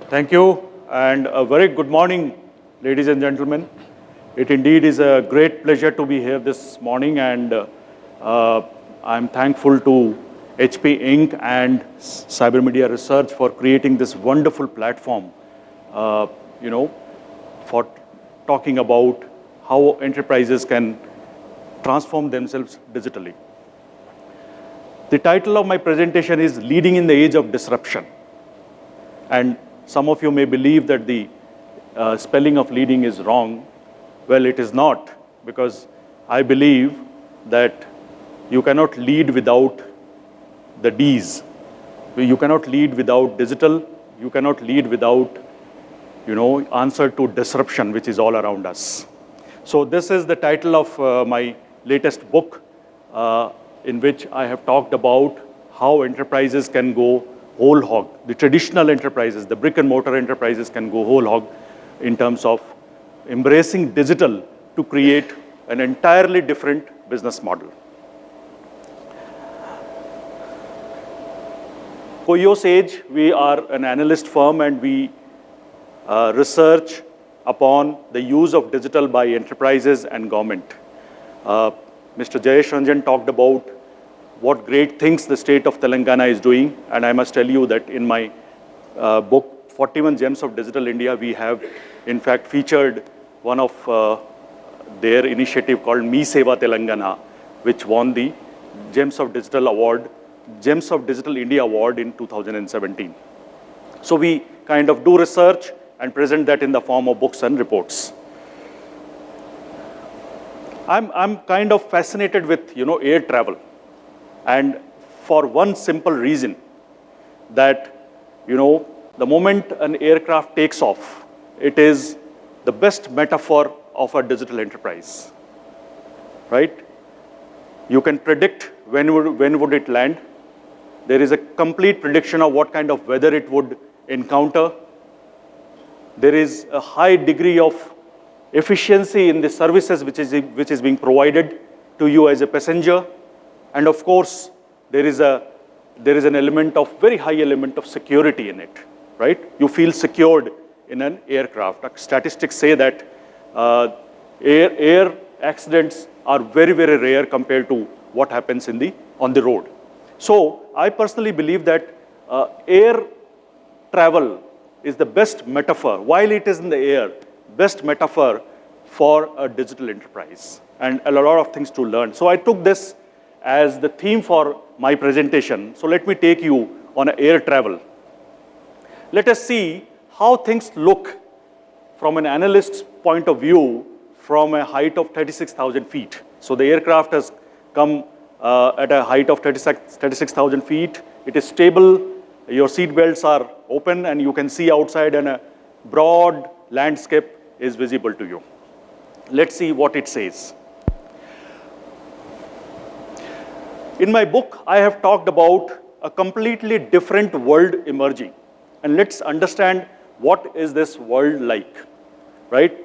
Thank you, and a very good morning, ladies and gentlemen. It indeed is a great pleasure to be here this morning, and I'm thankful to HP Inc. and Cyber Media Research for creating this wonderful platform, uh, you know, for talking about how enterprises can transform themselves digitally. The title of my presentation is Leading in the Age of Disruption. And some of you may believe that the spelling of leading is wrong. Well, it is not, because I believe that you cannot lead without the D's. You cannot lead without digital. You cannot lead without, answer to disruption, which is all around us. So this is the title of my latest book, in which I have talked about how enterprises can go whole hog. The traditional enterprises, the brick and mortar enterprises can go whole hog in terms of embracing digital to create an entirely different business model. Koyo Sage, we are an analyst firm, and we research upon the use of digital by enterprises and government. Mr. Jayesh Ranjan talked about what great things the state of Telangana is doing. And I must tell you that in my book, 41 Gems of Digital India, we have in fact featured one of their initiative called Me Seva Telangana, which won the Gems of Digital Award, Gems of Digital India Award in 2017. So we kind of do research and present that in the form of books and reports. I'm kind of fascinated with air travel. And for one simple reason, that, the moment an aircraft takes off, it is the best metaphor of a digital enterprise, right? You can predict when would it land. There is a complete prediction of what kind of weather it would encounter. There is a high degree of efficiency in the services which is being provided to you as a passenger. And of course, there is an element of, very high element of security in it, right? You feel secured in an aircraft. Statistics say that air accidents are very, very rare compared to what happens on the road. So I personally believe that air travel is the best metaphor, while it is in the air, best metaphor for a digital enterprise, and a lot of things to learn. So I took this as the theme for my presentation. So let me take you on an air travel. Let us see how things look from an analyst's point of view from a height of 36,000 feet. So the aircraft has come at a height of 36,000 feet. It is stable. Your seat belts are open, and you can see outside, and a broad landscape is visible to you. Let's see what it says. In my book, I have talked about a completely different world emerging. And let's understand what is this world like, right?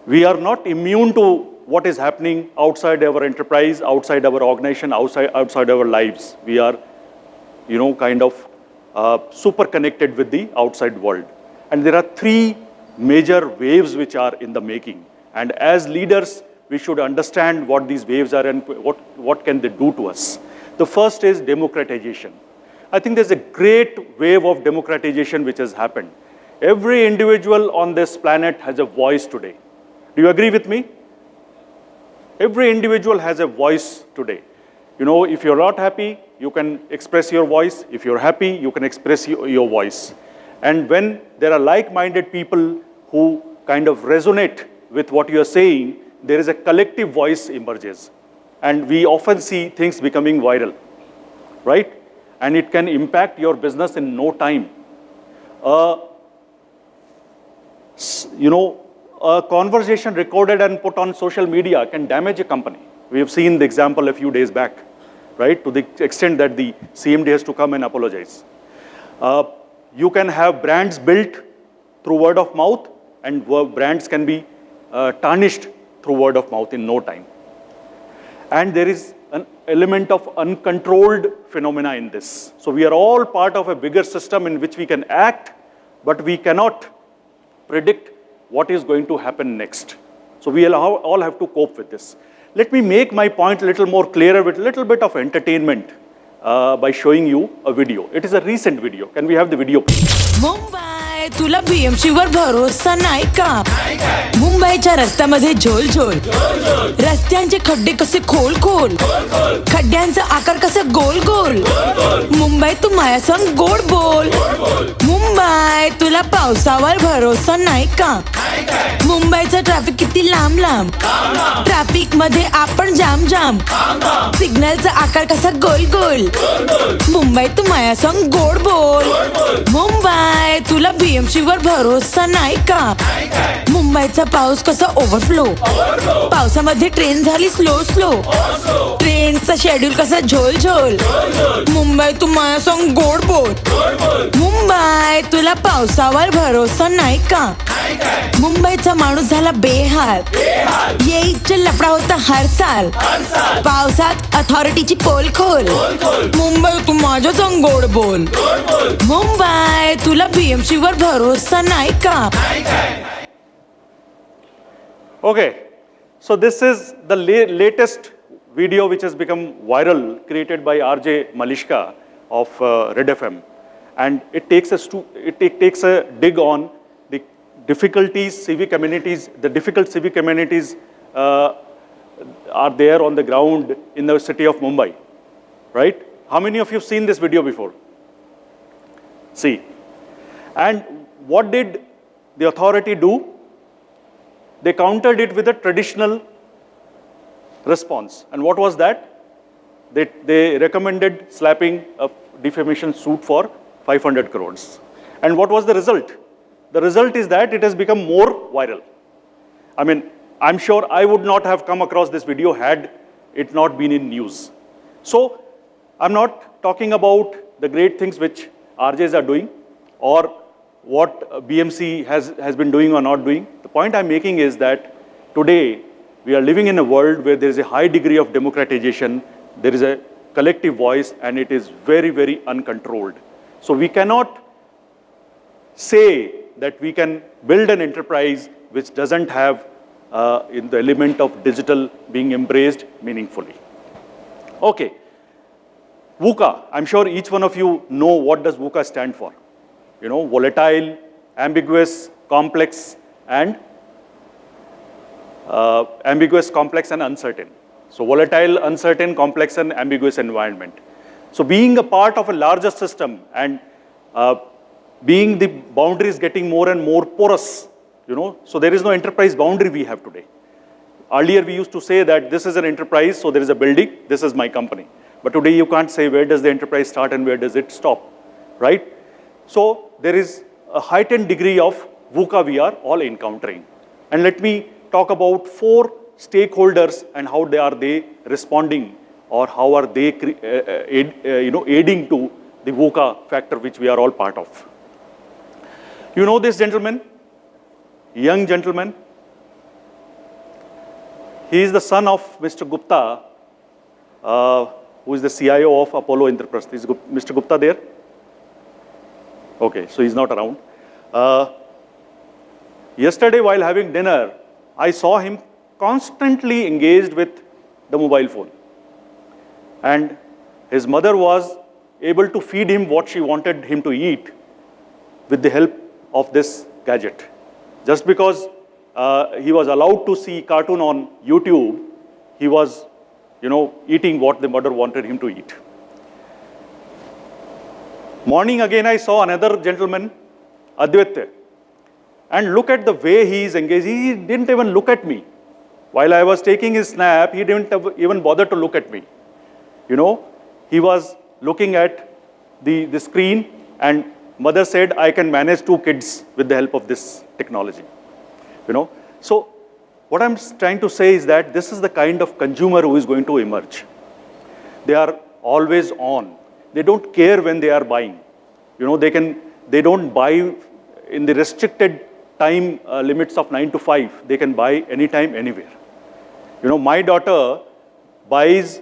We are not immune to what is happening outside our enterprise, outside our organization, outside our lives. We are, kind of super connected with the outside world. And there are three major waves which are in the making. And as leaders, we should understand what these waves are and what can they do to us. The first is democratization. I think there's a great wave of democratization which has happened. Every individual on this planet has a voice today. Do you agree with me? Every individual has a voice today. If you're not happy, you can express your voice. If you're happy, you can express your voice. And when there are like-minded people who kind of resonate with what you're saying, there is a collective voice emerges. And we often see things becoming viral, right? And it can impact your business in no time. A conversation recorded and put on social media can damage a company. We have seen the example a few days back, right? To the extent that the CMD has to come and apologize. You can have brands built through word of mouth, and brands can be tarnished through word of mouth in no time. And there is an element of uncontrolled phenomena in this. So we are all part of a bigger system in which we can act but we cannot predict what is going to happen next. So we all have to cope with this. Let me make my point a little more clearer with a little bit of entertainment by showing you a video. It is a recent video. Can we have the video, please? Mumbai तुला BMC वर भरोसा नाही का? मुंबईच्या रस्त्यामध्ये झोल झोल, रस्त्यांचे खड्डे कसे खोल खोल, खड्ड्यांचा आकार कसा गोल गोल. मुंबई तू माझ्या संग गोड बोल. मुंबई तुला पावसावर भरोसा नाही का? मुंबईचं ट्रॅफिक किती लांब लांब, ट्रॅफिक मध्ये आपण जाम जाम, सिग्नलचा आकार कसा गोल गोल. मुंबई तू माझ्या संग गोड बोल. मुंबई तुला BMC वर भरोसा नाही का? मुंबईचा पाऊस कसा ओव्हरफ्लो, पावसामध्ये ट्रेन झाली स्लो स्लो, ट्रेनचा शेड्यूल कसा झोल झोल. मुंबई तू माझ्या संग गोड बोल. मुंबई तुला पावसावर भरोसा नाही का? मुंबईचा माणूस झाला बेहाल, येईचा लफडा होता हर साल, पावसात अथॉरिटीची पोल खोल. मुंबई तू माझ्या संग गोड बोल. मुंबई तुला BMC वर भरोसा नाही का? Okay, so this is the latest video which has become viral, created by RJ Malishka of Red FM, and it takes a dig on the difficulties civic communities, the difficult civic communities are there on the ground in the city of Mumbai, right? How many of you have seen this video before? See, and what did the authority do? They countered it with a traditional response. And what was that? They recommended slapping a defamation suit for 500 crores. And what was the result? The result is that it has become more viral. I mean, I'm sure I would not have come across this video had it not been in news. So I'm not talking about the great things which RJs are doing or what BMC has been doing or not doing. The point I'm making is that today we are living in a world where there is a high degree of democratization, there is a collective voice, and it is very, very uncontrolled. So we cannot say that we can build an enterprise which doesn't have in the element of digital being embraced meaningfully. Okay, VUCA, I'm sure each one of you know what does VUCA stand for. You know, volatile, ambiguous, complex, and uncertain. So volatile, uncertain, complex, and ambiguous environment. So being a part of a larger system and being the boundaries getting more and more porous, you know, so there is no enterprise boundary we have today. Earlier we used to say that this is an enterprise, so there is a building, this is my company. But today you can't say where does the enterprise start and where does it stop, right? So there is a heightened degree of VUCA we are all encountering. And let me talk about 4 stakeholders and how are they responding or how are they aiding to the VUCA factor which we are all part of. You know this gentleman, young gentleman. He is the son of Mr. Gupta, who is the CIO of Apollo Indraprasth. Is Mr. Gupta there? Okay, so he's not around. Yesterday, while having dinner, I saw him constantly engaged with the mobile phone. And his mother was able to feed him what she wanted him to eat with the help of this gadget. Just because he was allowed to see cartoon on YouTube, he was, you know, eating what the mother wanted him to eat. Morning again, I saw another gentleman, Advaita. And look at the way he is engaged. He didn't even look at me. While I was taking his snap, he didn't even bother to look at me. You know, he was looking at the screen, and mother said, I can manage 2 kids with the help of this technology. You know, so what I'm trying to say is that this is the kind of consumer who is going to emerge. They are always on. They don't care when they are buying. You know, they don't buy in the restricted time limits of 9 to 5. They can buy anytime, anywhere. You know, my daughter buys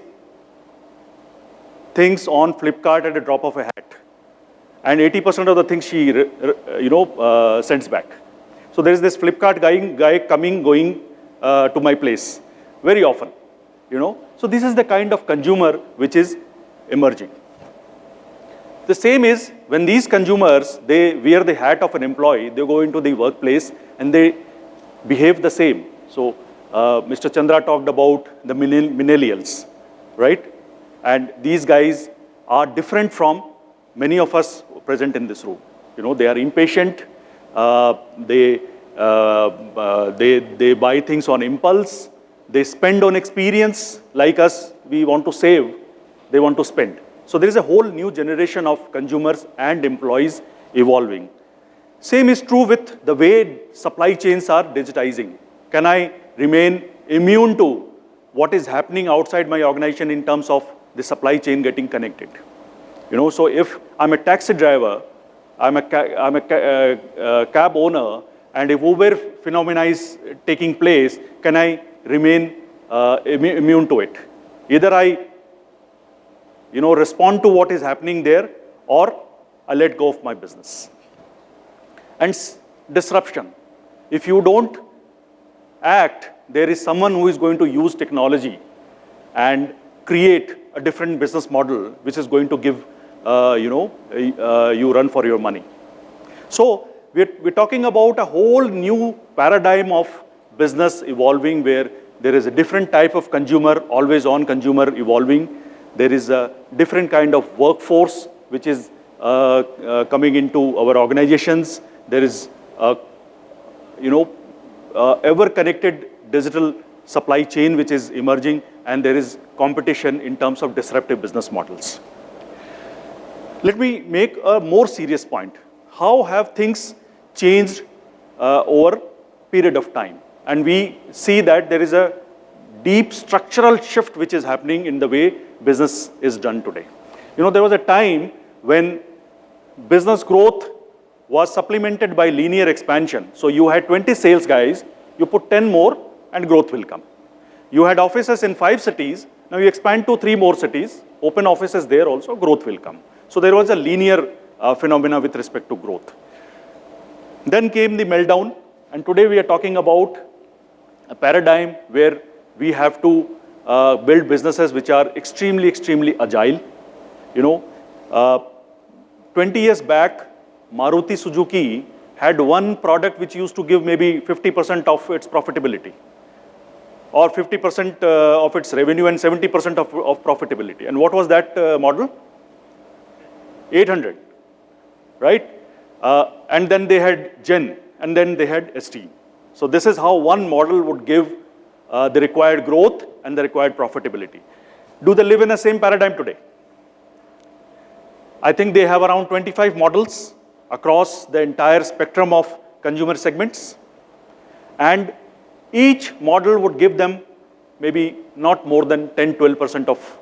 things on Flipkart at a drop of a hat. and 80% of the things she, sends back. So there is this Flipkart guy coming, going to my place very often, So this is the kind of consumer which is emerging. The same is when these consumers, they wear the hat of an employee, they go into the workplace and they behave the same. So Mr. Chandra talked about the millennials, right? And these guys are different from many of us present in this room. They are impatient. They buy things on impulse. They spend on experience. Like us, we want to save. They want to spend. So there is a whole new generation of consumers and employees evolving. Same is true with the way supply chains are digitizing. Can I remain immune to what is happening outside my organization in terms of the supply chain getting connected? So if I'm a taxi driver, I'm a cab owner, and if Uber phenomena is taking place, can I remain immune to it? Either I respond to what is happening there, or I let go of my business. And disruption. If you don't act, there is someone who is going to use technology and create a different business model, which is going to give, you run for your money. So we're talking about a whole new paradigm of business evolving, where there is a different type of consumer, always on consumer evolving. There is a different kind of workforce which is coming into our organizations. There is, ever-connected digital supply chain which is emerging, and there is competition in terms of disruptive business models. Let me make a more serious point. How have things changed over a period of time? And we see that there is a deep structural shift which is happening in the way business is done today. There was a time when business growth was supplemented by linear expansion. So you had 20 sales guys, you put 10 more, and growth will come. You had offices in 5 cities, now you expand to 3 more cities, open offices there also, growth will come. So there was a linear phenomena with respect to growth. Then came the meltdown, and today we are talking about a paradigm where we have to build businesses which are extremely, extremely agile. 20 years back, Maruti Suzuki had one product which used to give maybe 50% of its profitability, or 50% of its revenue and 70% of profitability. And what was that model? 800, right? And then they had Gen, and then they had ST. So this is how one model would give the required growth and the required profitability. Do they live in the same paradigm today? I think they have around 25 models across the entire spectrum of consumer segments. And each model would give them maybe not more than 10-12% of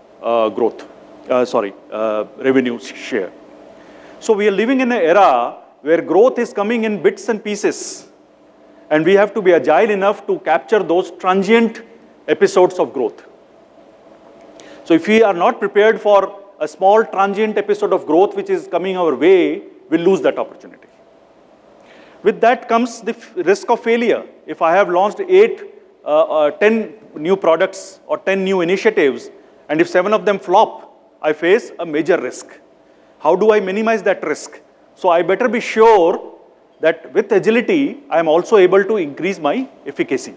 revenue share. So we are living in an era where growth is coming in bits and pieces. And we have to be agile enough to capture those transient episodes of growth. So if we are not prepared for a small transient episode of growth which is coming our way, we'll lose that opportunity. With that comes the risk of failure. If I have launched 10 new products or 10 new initiatives, and if 7 of them flop, I face a major risk. How do I minimize that risk? So I better be sure that with agility, I am also able to increase my efficacy.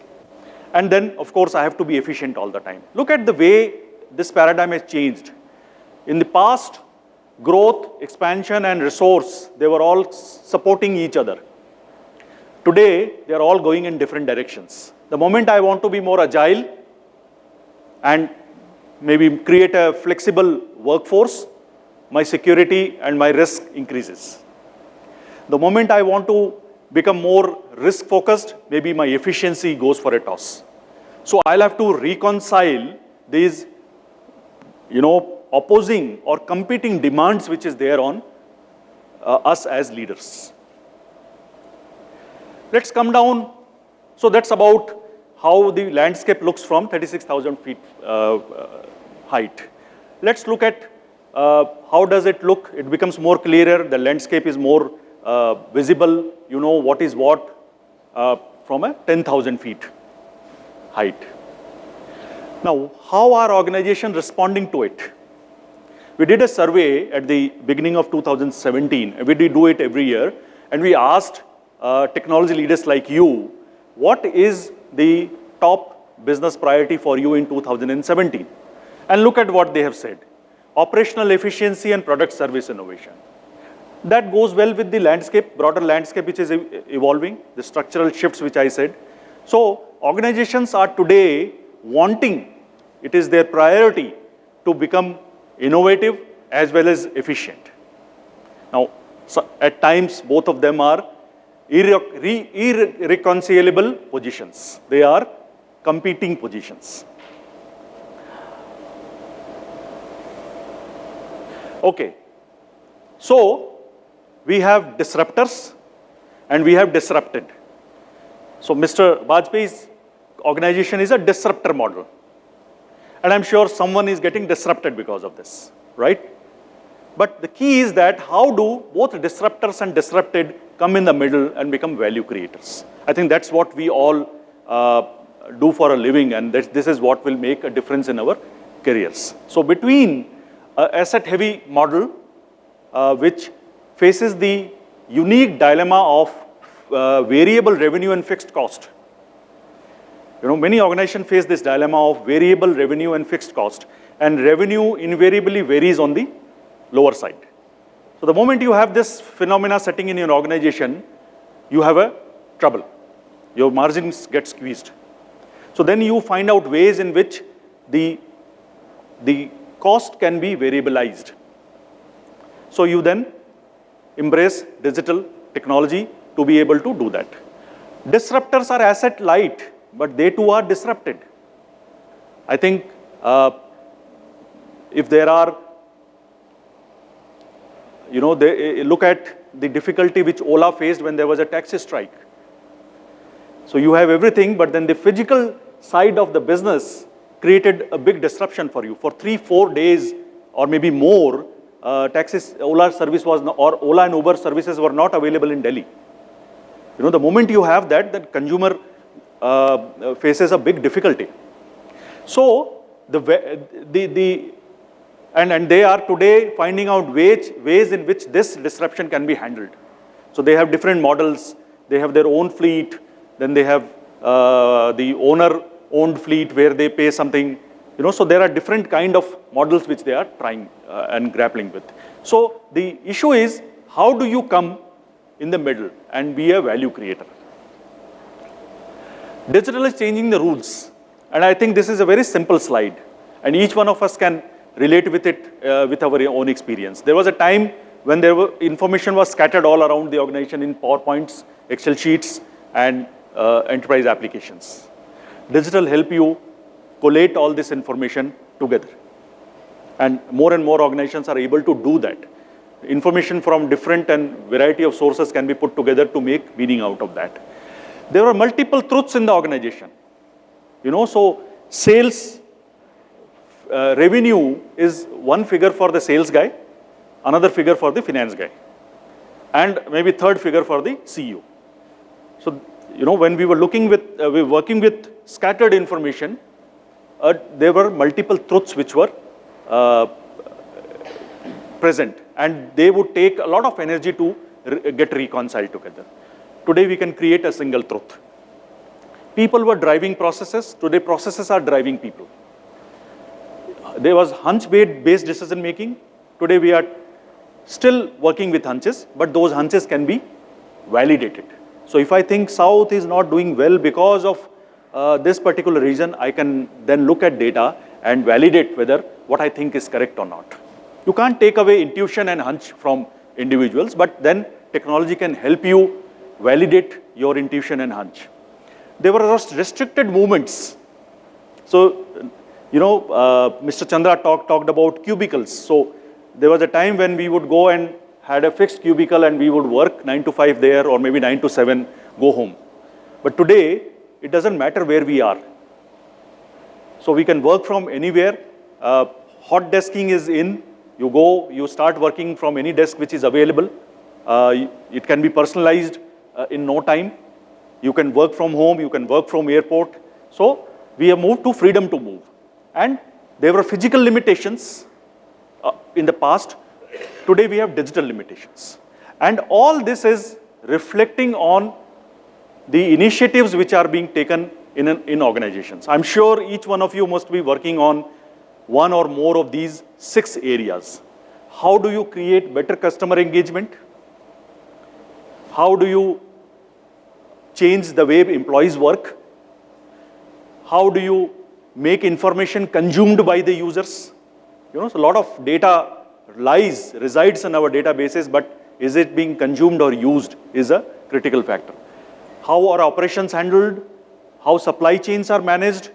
And then, of course, I have to be efficient all the time. Look at the way this paradigm has changed. In the past, growth, expansion, and resource, they were all supporting each other. Today, they are all going in different directions. The moment I want to be more agile and maybe create a flexible workforce, my security and my risk increases. The moment I want to become more risk-focused, maybe my efficiency goes for a toss. So I'll have to reconcile these, opposing or competing demands which is there on us as leaders. Let's come down. So that's about how the landscape looks from 36,000 feet height. Let's look at how does it look? It becomes more clearer, the landscape is more visible, you know what is what from a 10,000 feet height. Now, how are organizations responding to it? We did a survey at the beginning of 2017, we did do it every year, and we asked technology leaders like you, what is the top business priority for you in 2017? And look at what they have said. Operational efficiency and product service innovation. That goes well with the landscape, broader landscape which is evolving, the structural shifts which I said. So organizations are today wanting, it is their priority to become innovative as well as efficient. Now, so at times both of them are irreconcilable positions. They are competing positions. Okay, so we have disruptors and we have disrupted. So Mr. Vajpayee's organization is a disruptor model. And I'm sure someone is getting disrupted because of this, right? But the key is that how do both disruptors and disrupted come in the middle and become value creators? I think that's what we all do for a living, and this is what will make a difference in our careers. So between an asset-heavy model, which faces the unique dilemma of variable revenue and fixed cost. You know, many organizations face this dilemma of variable revenue and fixed cost, and revenue invariably varies on the lower side. So the moment you have this phenomena setting in your organization, you have a trouble. Your margins get squeezed. So then you find out ways in which the cost can be variabilized. So you then embrace digital technology to be able to do that. Disruptors are asset light, but they too are disrupted. I think if there are, you know, they look at the difficulty which Ola faced when there was a taxi strike. So you have everything, but then the physical side of the business created a big disruption for you. For 3-4 days or maybe more, Ola service was not, or Ola and Uber services were not available in Delhi. You know, the moment you have that, the consumer faces a big difficulty. So and they are today finding out ways in which this disruption can be handled. So they have different models. They have their own fleet. Then they have the owner-owned fleet where they pay something. You know, so there are different kind of models which they are trying and grappling with. So the issue is, how do you come in the middle and be a value creator? Digital is changing the rules. And I think this is a very simple slide. And each one of us can relate with it with our own experience. There was a time when information was scattered all around the organization in PowerPoints, Excel sheets, and enterprise applications. Digital help you collate all this information together. And more organizations are able to do that. Information from different and variety of sources can be put together to make meaning out of that. There are multiple truths in the organization. You know, so sales revenue is one figure for the sales guy, another figure for the finance guy, and maybe third figure for the CEO. So, you know, when we were working with scattered information, there were multiple truths which were present, and they would take a lot of energy to get reconciled together. Today we can create a single truth. People were driving processes. Today processes are driving people. There was hunch-based decision making. Today we are still working with hunches, but those hunches can be validated. So if I think South is not doing well because of this particular reason, I can then look at data and validate whether what I think is correct or not. You can't take away intuition and hunch from individuals, but then technology can help you validate your intuition and hunch. There were restricted movements. So, you know, Mr. Chandra talked about cubicles. So there was a time when we would go and had a fixed cubicle and we would work 9 to 5 there, or maybe 9 to 7, go home. But today, it doesn't matter where we are. So we can work from anywhere. Hot desking is in. You go, you start working from any desk which is available. It can be personalized in no time. You can work from home, you can work from airport. So we have moved to freedom to move. And there were physical limitations in the past. Today we have digital limitations. And all this is reflecting on the initiatives which are being taken in organizations. I'm sure each one of you must be working on one or more of these 6 areas. How do you create better customer engagement? How do you change the way employees work? How do you make information consumed by the users? So a lot of data resides in our databases, but is it being consumed or used is a critical factor. How are operations handled? How supply chains are managed?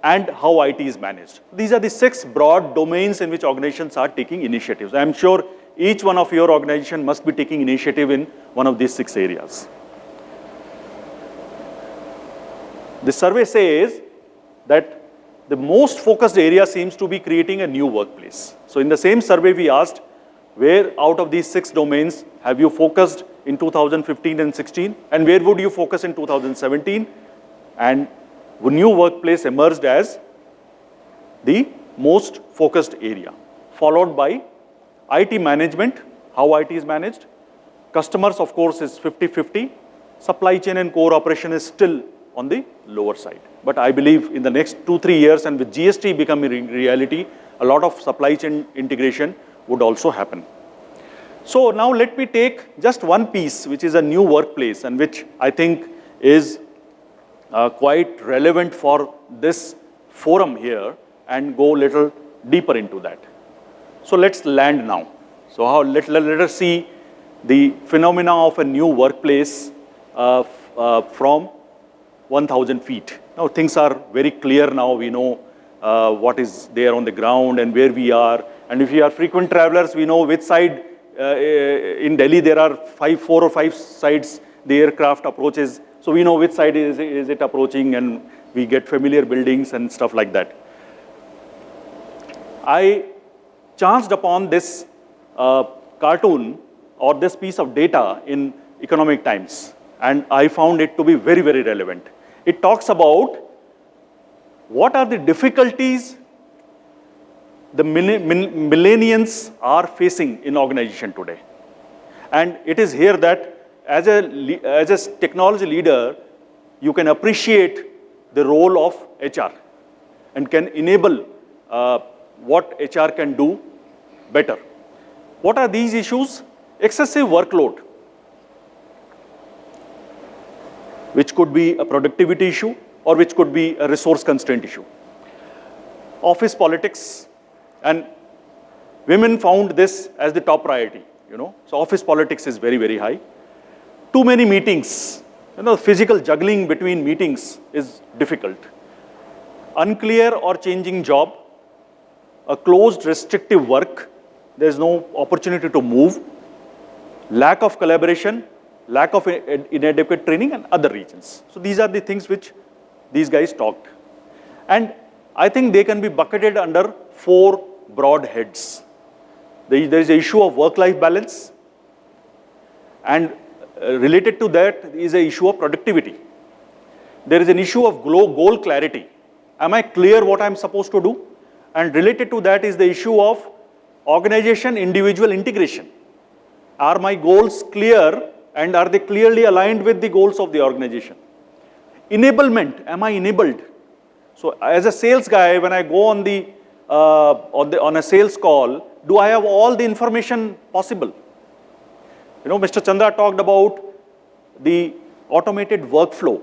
And how IT is managed. These are the 6 broad domains in which organizations are taking initiatives. I'm sure each one of your organization must be taking initiative in one of these 6 areas. The survey says that the most focused area seems to be creating a new workplace. So in the same survey we asked, where out of these 6 domains have you focused in 2015 and 16, and where would you focus in 2017? And the new workplace emerged as the most focused area, followed by IT management, how IT is managed. Customers, of course, is 50-50. Supply chain and core operation is still on the lower side. But I believe in the next 2-3 years, and with GST becoming reality, a lot of supply chain integration would also happen. So now let me take just one piece, which is a new workplace, and which I think is quite relevant for this forum here, and go a little deeper into that. So let's land now. So let us see the phenomena of a new workplace from 1,000 feet. Now things are very clear now. We know what is there on the ground and where we are. And if we are frequent travelers, we know which side. In Delhi, there are 4 or 5 sides the aircraft approaches. So we know which side is it approaching, and we get familiar buildings and stuff like that. I chanced upon this cartoon or this piece of data in Economic Times, and I found it to be very, very relevant. It talks about what are the difficulties the millennials are facing in organization today. And it is here that as a technology leader, you can appreciate the role of HR and can enable what HR can do better. What are these issues? Excessive workload, which could be a productivity issue or which could be a resource constraint issue. Office politics, and women found this as the top priority, So office politics is very, very high. Too many meetings, physical juggling between meetings is difficult. Unclear or changing job, a closed restrictive work, there's no opportunity to move, lack of collaboration, lack of inadequate training, and other reasons. So these are the things which these guys talked. And I think they can be bucketed under 4 broad heads. There is the issue of work-life balance, and related to that is an issue of productivity. There is an issue of goal clarity. Am I clear what I'm supposed to do? And related to that is the issue of organization individual integration. Are my goals clear, and are they clearly aligned with the goals of the organization? Enablement, am I enabled? So as a sales guy, when I go on a sales call, do I have all the information possible? Mr. Chandra talked about the automated workflow,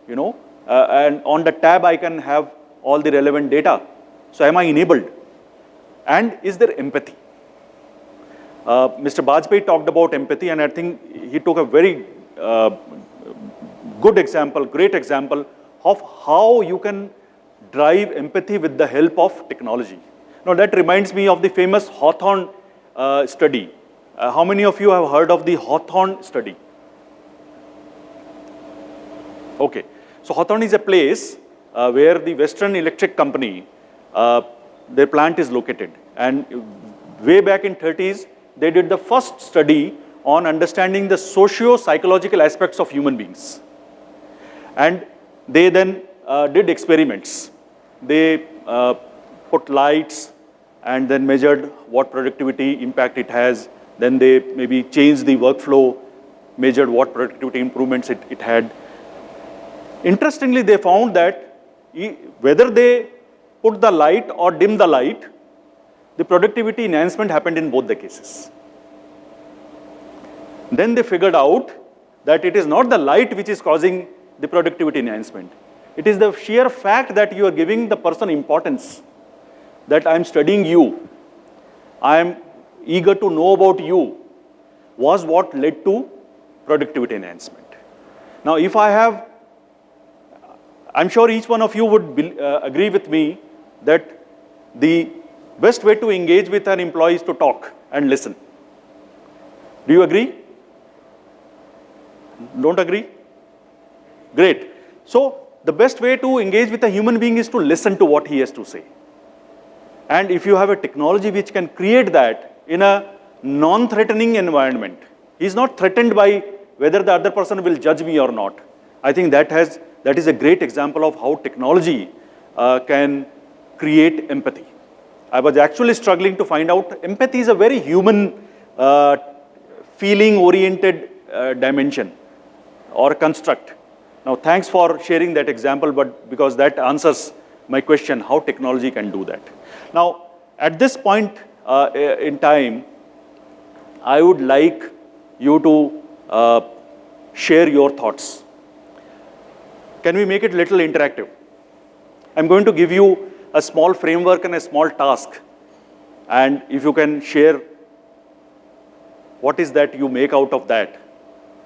and on the tab I can have all the relevant data. So am I enabled? And is there empathy? Mr. Bajpayee talked about empathy, and I think he took a very good example, great example of how you can drive empathy with the help of technology. Now that reminds me of the famous Hawthorne study. How many of you have heard of the Hawthorne study? Okay, so Hawthorne is a place where the Western Electric Company, their plant is located, and way back in 30s, they did the first study on understanding the socio-psychological aspects of human beings. And they then did experiments. They put lights and then measured what productivity impact it has. Then they maybe changed the workflow, measured what productivity improvements it had. Interestingly, they found that whether they put the light or dim the light, the productivity enhancement happened in both the cases. Then they figured out that it is not the light which is causing the productivity enhancement. It is the sheer fact that you are giving the person importance, that I am studying you, I am eager to know about you, was what led to productivity enhancement. Now, if I have, I'm sure each one of you would agree with me that the best way to engage with an employee is to talk and listen. Do you agree? Don't agree? Great. So, the best way to engage with a human being is to listen to what he has to say. And if you have a technology which can create that in a non-threatening environment, he is not threatened by whether the other person will judge me or not. I think that is a great example of how technology can create empathy. I was actually struggling to find out empathy is a very human feeling-oriented dimension or construct. Now, thanks for sharing that example, but because that answers my question, how technology can do that. Now, at this point in time, I would like you to share your thoughts. Can we make it a little interactive? I'm going to give you a small framework and a small task. And if you can share what is that you make out of that,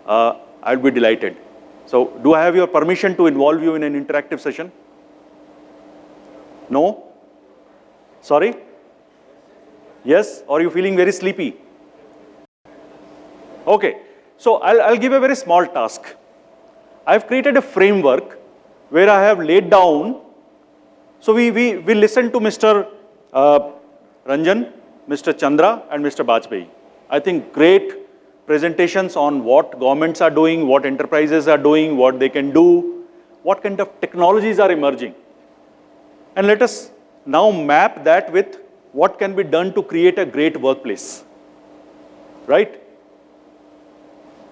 I'll be delighted. So, do I have your permission to involve you in an interactive session? No? Sorry? Yes? Or are you feeling very sleepy? Okay. So, I'll give a very small task. I've created a framework where I have laid down. So, we listened to Mr. Ranjan, Mr. Chandra, and Mr. Bajpayee. I think great presentations on what governments are doing, what enterprises are doing, what they can do, what kind of technologies are emerging. And let us now map that with what can be done to create a great workplace, right?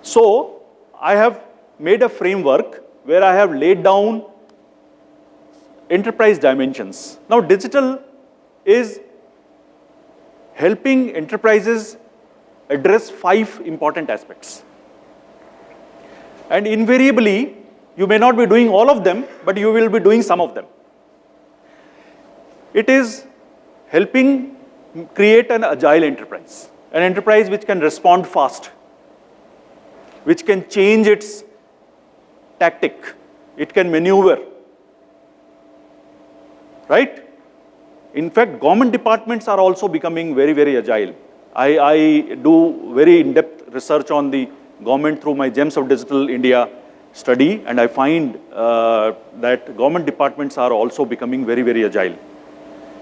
So, I have made a framework where I have laid down enterprise dimensions. Now, digital is helping enterprises address 5 important aspects. And invariably, you may not be doing all of them, but you will be doing some of them. It is helping create an agile enterprise, an enterprise which can respond fast, which can change its tactic, it can maneuver, right? In fact, government departments are also becoming very, very agile. I do very in-depth research on the government through my Gems of Digital India study, and I find that government departments are also becoming very, very agile.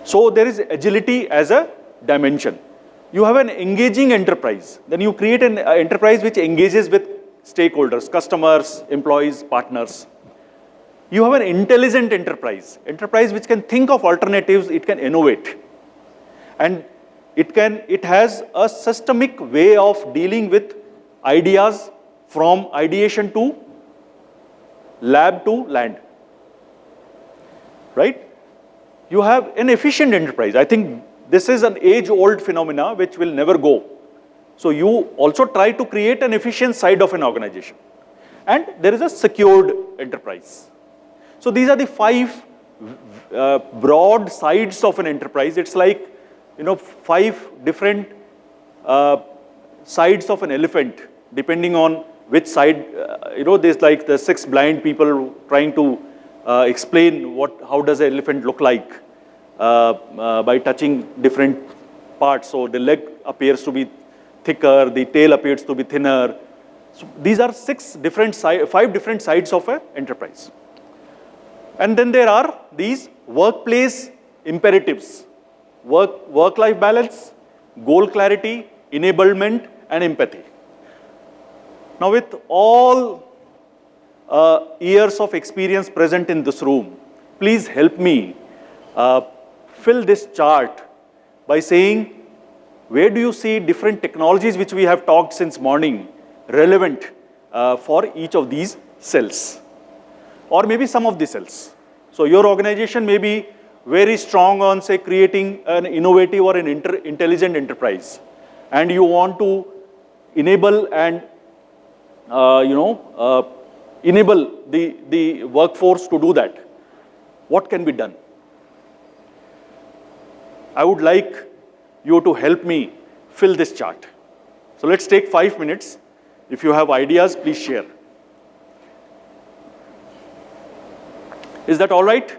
So there is agility as a dimension. You have an engaging enterprise. Then you create an enterprise which engages with stakeholders, customers, employees, partners. You have an intelligent enterprise which can think of alternatives, it can innovate. And it has a systemic way of dealing with ideas from ideation to lab to land, right? You have an efficient enterprise. I think this is an age-old phenomena which will never go. So you also try to create an efficient side of an organization. And there is a secured enterprise. So these are the 5 broad sides of an enterprise. It's like, 5 different sides of an elephant, depending on which side, there's like the 6 blind people trying to explain how does an elephant look like by touching different parts. So the leg appears to be thicker, the tail appears to be thinner. So these are 5 different sides of an enterprise. And then there are these workplace imperatives. Work-life balance, goal clarity, enablement, and empathy. Now, with all years of experience present in this room, please help me fill this chart by saying, where do you see different technologies which we have talked since morning relevant for each of these cells? Or maybe some of the cells. So your organization may be very strong on, say, creating an innovative or an intelligent enterprise. And you want to enable and, enable the workforce to do that. What can be done? I would like you to help me fill this chart. So let's take 5 minutes. If you have ideas, please share. Is that all right?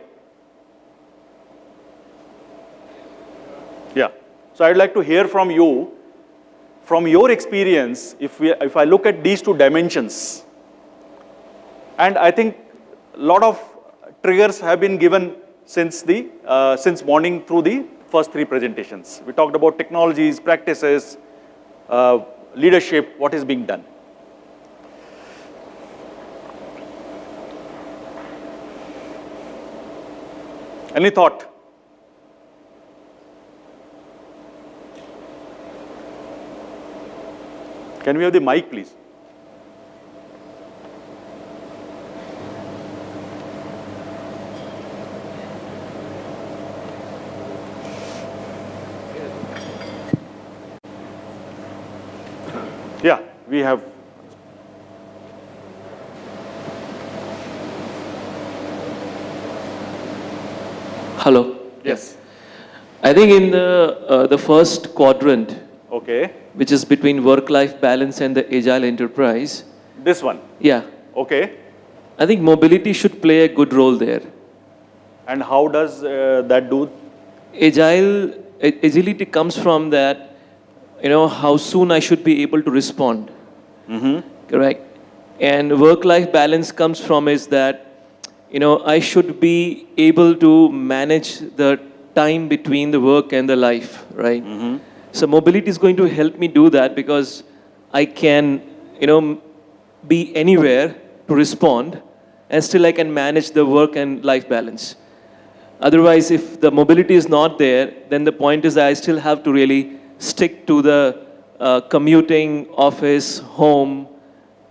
Yeah. So I'd like to hear from you, from your experience, if I look at these two dimensions, and I think a lot of triggers have been given since morning through the first three presentations. We talked about technologies, practices, leadership, what is being done. Any thought? Can we have the mic, please? Yeah, we have. Hello. Yes. I think in the first quadrant, Okay. which is between work-life balance and the agile enterprise, This one. yeah, Okay. I think mobility should play a good role there. And how does that do? Agility comes from that, how soon I should be able to respond. Correct. And work-life balance comes from is that, I should be able to manage the time between the work and the life, right? So mobility is going to help me do that because I can, be anywhere to respond and still I can manage the work and life balance. Otherwise, if the mobility is not there, then the point is that I still have to really stick to the commuting, office, home,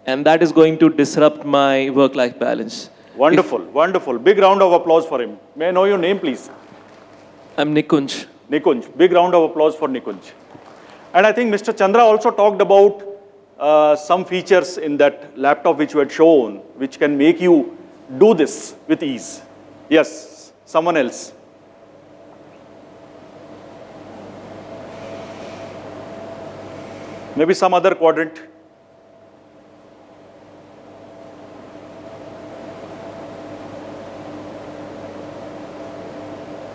and that is going to disrupt my work-life balance. Wonderful, wonderful. Big round of applause for him. May I know your name, please? I'm Nikunj. Nikunj. Big round of applause for Nikunj. And I think Mr. Chandra also talked about some features in that laptop which you had shown, which can make you do this with ease. Yes, someone else. Maybe some other quadrant.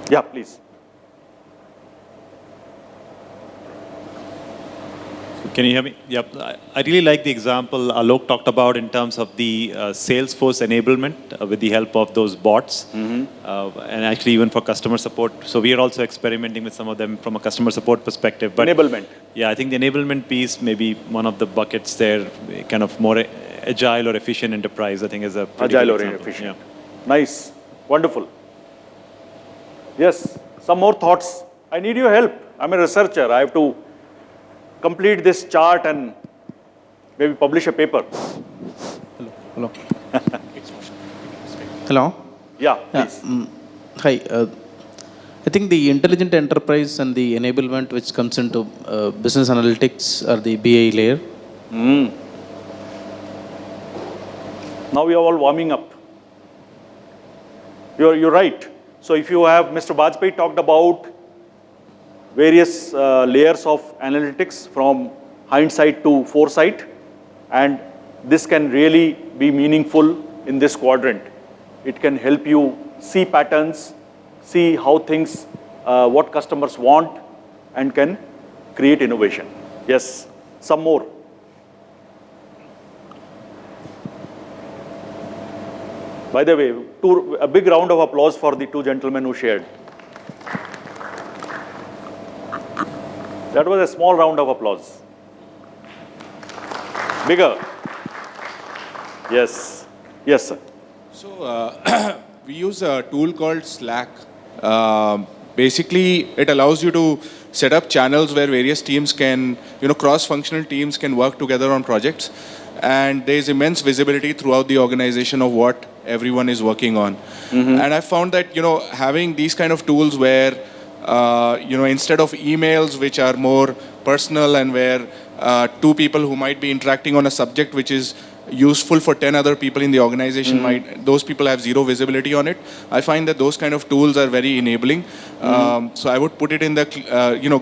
Yeah, please. Can you hear me? Yep. I really like the example Alok talked about in terms of the Salesforce enablement with the help of those bots. And actually even for customer support. So we are also experimenting with some of them from a customer support perspective. But Enablement. Yeah, I think the enablement piece may be one of the buckets there, kind of more agile or efficient enterprise, I think is a pretty Agile good or example. efficient. Yeah. Nice. Wonderful. Yes, some more thoughts. I need your help. I'm a researcher. I have to complete this chart and maybe publish a paper. Hello. Hello. Yeah, please. Hi. I think the intelligent enterprise and the enablement which comes into business analytics are the BI layer. Now we are all warming up. You're right. So if you have, Mr. Bajpayee talked about various layers of analytics from hindsight to foresight, and this can really be meaningful in this quadrant. It can help you see patterns, see how things, what customers want, and can create innovation. Yes, some more. By the way, a big round of applause for the two gentlemen who shared. That was a small round of applause. Bigger. Yes. Yes, sir. So we use a tool called Slack. Basically, it allows you to set up channels where various teams can, cross-functional teams can work together on projects. And there's immense visibility throughout the organization of what everyone is working on. And I found that, having these kind of tools where, instead of emails which are more personal and where two people who might be interacting on a subject which is useful for 10 other people in the organization, those people have zero visibility on it. I find that those kind of tools are very enabling. So I would put it in the,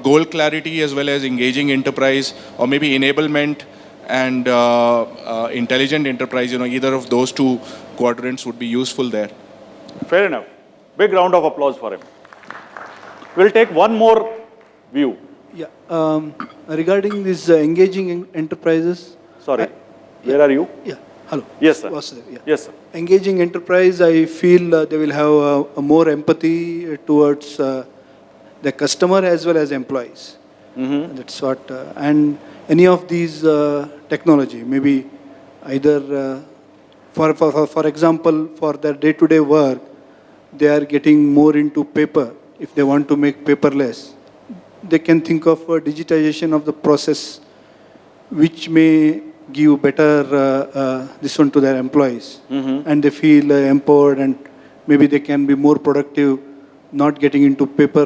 goal clarity as well as engaging enterprise, or maybe enablement and intelligent enterprise, either of those two quadrants would be useful there. Fair enough. Big round of applause for him. We'll take one more view. Yeah. Regarding this engaging enterprises. Sorry. Where are you? Yeah. Hello. Yes, sir. Vasudev, yeah. Yes, sir. Engaging enterprise, I feel they will have a more empathy towards the customer as well as employees. That's what. And any of these technology, maybe either, for example, for their day-to-day work, they are getting more into paper. If they want to make paperless, they can think of digitization of the process, which may give better this one to their employees, and they feel empowered, and maybe they can be more productive, not getting into paper,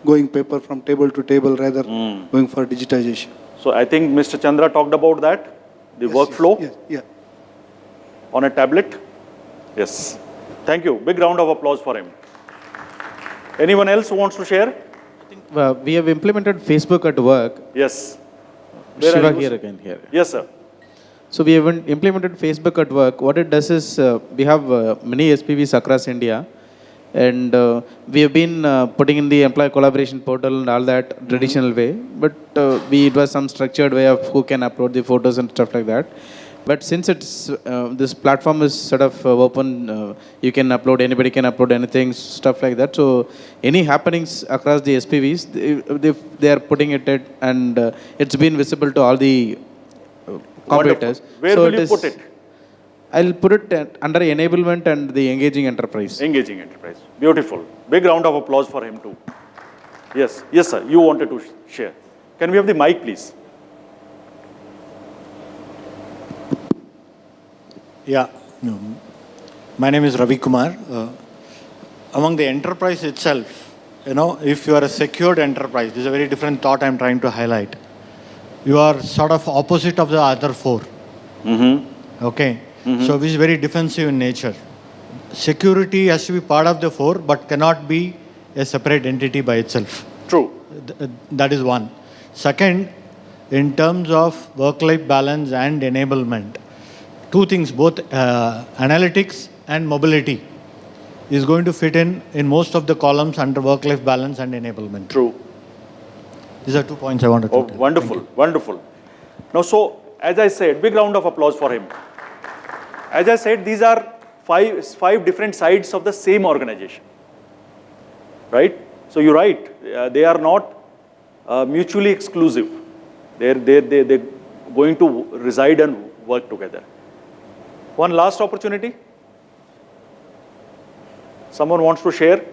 going paper from table to table, rather going for digitization. So I think Mr. Chandra talked about that, the workflow Yes, yeah. on a tablet. Yes. Thank you. Big round of applause for him. Anyone else who wants to share? We have implemented Facebook at work. Yes. Where Shiva are you, here sir? again here. Yes, sir. So we have implemented Facebook at work. What it does is we have many SPVs across India, and we have been putting in the employee collaboration portal and all that traditional way. But it was some structured way of who can upload the photos and stuff like that. But since it's this platform is sort of open, you can upload, anybody can upload anything, stuff like that. So any happenings across the SPVs, they are putting it at, and it's been visible to all the competitors. Wonderful. Where so will you put it? I'll put it under enablement and the engaging enterprise. Engaging enterprise. Beautiful. Big round of applause for him too. Yes. Yes, sir. You wanted to share. Can we have the mic, please? Yeah, my name is Ravi Kumar. Among the enterprise itself, if you are a secured enterprise, this is a very different thought I'm trying to highlight. You are sort of opposite of the other four. Okay, so which is very defensive in nature. Security has to be part of the four, but cannot be a separate entity by itself. True. That is one. Second, in terms of work-life balance and enablement, two things, both analytics and mobility is going to fit in most of the columns under work-life balance and enablement. True. These are 2 points I wanted to tell. Wonderful, wonderful. Now, so, as I said, big round of applause for him. As I said, these are five different sides of the same organization, right? So you're right, they are not mutually exclusive. They're going to reside and work together. One last opportunity. Someone wants to share?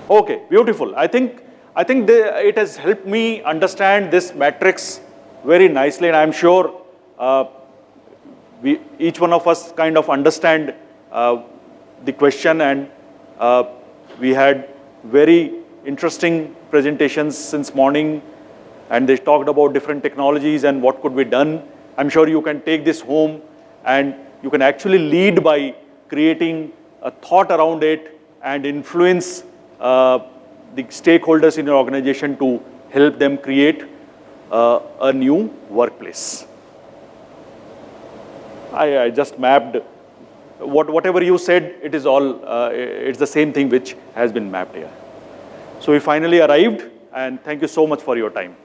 Okay, beautiful. I think it has helped me understand this matrix very nicely, and I'm sure each one of us kind of understand the question, and we had very interesting presentations since morning, and they talked about different technologies and what could be done. I'm sure you can take this home and you can actually lead by creating a thought around it and influence the stakeholders in your organization to help them create a new workplace. I just mapped whatever you said, it is all, it's the same thing which has been mapped here. So we finally arrived, and thank you so much for your time.